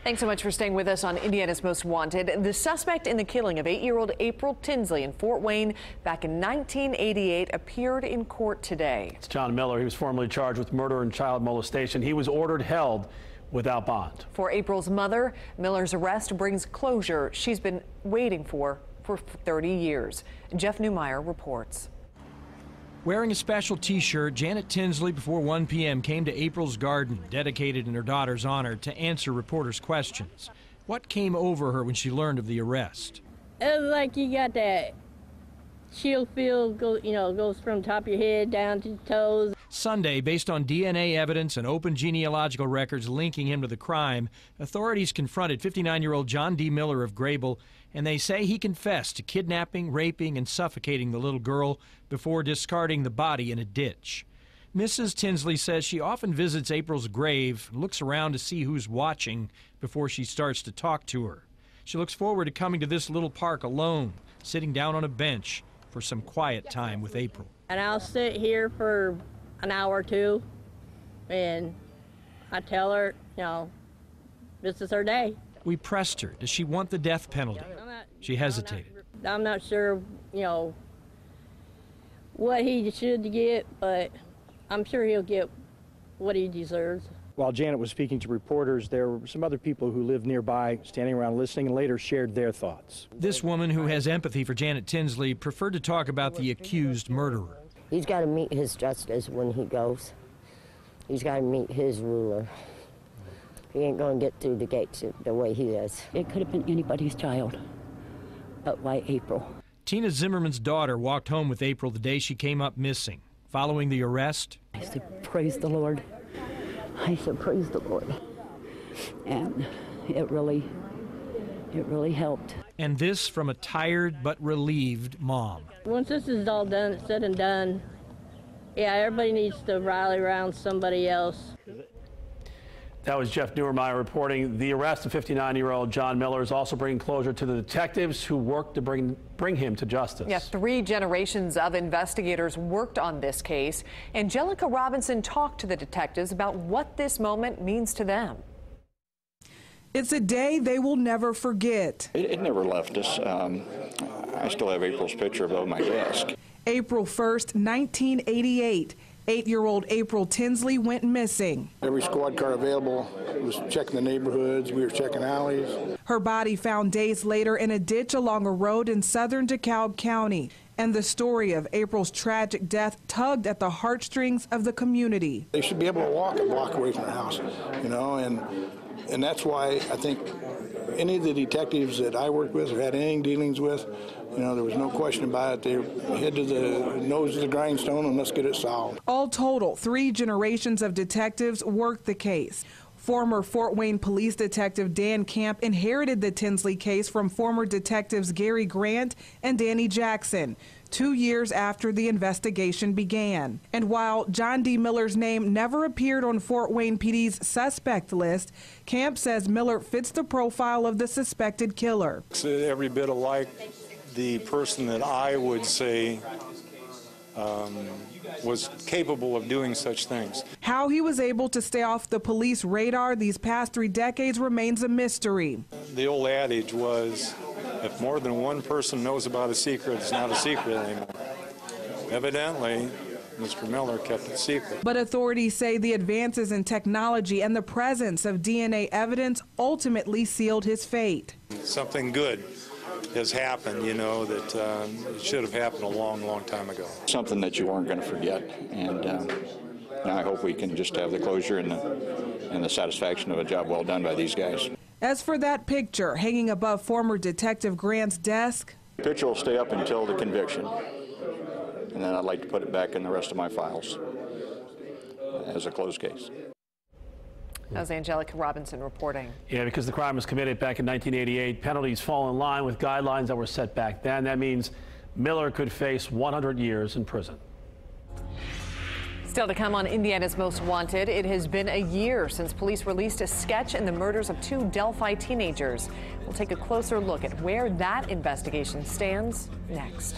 Thanks so much for staying with us on Indiana's Most Wanted. The suspect in the killing of 8-year-old April Tinsley in Fort Wayne back in 1988 appeared in court today. It's John Miller. He was formerly charged with murder and child molestation. He was ordered held without bond. For April's mother, Miller's arrest brings closure she's been waiting for 30 years. Jeff Newmeyer reports. Wearing a special T-shirt, Janet Tinsley before 1 p.m. came to April's garden, dedicated in her daughter's honor, to answer reporters' questions. What came over her when she learned of the arrest? It was like you got that chill feel, goes from top of your head down to your toes. Sunday, based on DNA evidence and open genealogical records linking him to the crime, authorities confronted 59-year-old John D. Miller of Grable, and they say he confessed to kidnapping, raping, and suffocating the little girl before discarding the body in a ditch. Mrs. Tinsley says she often visits April's grave and looks around to see who's watching before she starts to talk to her. She looks forward to coming to this little park alone, sitting down on a bench for some quiet time with April. And I'll sit here for an hour or two, and I tell her, this is her day. We pressed her. Does she want the death penalty? She hesitated. I'm not sure, what he should get, but I'm sure he'll get what he deserves. While Janet was speaking to reporters, there were some other people who lived nearby standing around listening and later shared their thoughts. This woman, who has empathy for Janet Tinsley, preferred to talk about the accused murderer. He's got to meet his justice when he goes. He's got to meet his ruler. He ain't going to get through the gates the way he is. It could have been anybody's child, but why April? Tina Zimmerman's daughter walked home with April the day she came up missing. Following the arrest, I said, praise the Lord. I said, praise the Lord. And it really helped. And this from a tired but relieved mom. Once this is all done, said and done, yeah, everybody needs to rally around somebody else. That was Jeff Newmeyer reporting. The arrest of 59-year-old John Miller is also bringing closure to the detectives who worked to bring him to justice. Yes, 3 generations of investigators worked on this case. Angelica Robinson talked to the detectives about what this moment means to them. It's a day they will never forget. It never left us. I still have April's picture above my desk. April 1st, 1988. 8-year-old April Tinsley went missing. Every squad car available was checking the neighborhoods. We were checking alleys. Her body found days later in a ditch along a road in southern DeKalb County. And the story of April's tragic death tugged at the heartstrings of the community. They should be able to walk a block away from their house, and that's why I think any of the detectives that I worked with or had any dealings with, there was no question about it. They head to the nose of the grindstone and let's get it solved. All total, 3 generations of detectives worked the case. Former Fort Wayne Police Detective Dan Camp inherited the Tinsley case from former detectives Gary Grant and Danny Jackson 2 years after the investigation began. And while John D. Miller's name never appeared on Fort Wayne PD's suspect list, Camp says Miller fits the profile of the suspected killer. It's every bit alike the person that I would say was capable of doing such things. How he was able to stay off the police radar these past 3 decades remains a mystery. The old adage was, if more than one person knows about a secret, it's not a secret anymore. Evidently, Mr. Miller kept it secret. But authorities say the advances in technology and the presence of DNA evidence ultimately sealed his fate. Something good has happened, that it should have happened a long, long time ago. Something that you weren't going to forget, and now I hope we can just have the closure and the satisfaction of a job well done by these guys. As for that picture hanging above former Detective Grant's desk, The picture will stay up until the conviction, and then I'd like to put it back in the rest of my files as a closed case. That was Angelica Robinson reporting. Yeah, because the crime was committed back in 1988, penalties fall in line with guidelines that were set back then. That means Miller could face 100 years in prison. Still to come on Indiana's Most Wanted, it has been a year since police released a sketch in the murders of 2 Delphi teenagers. We'll take a closer look at where that investigation stands next.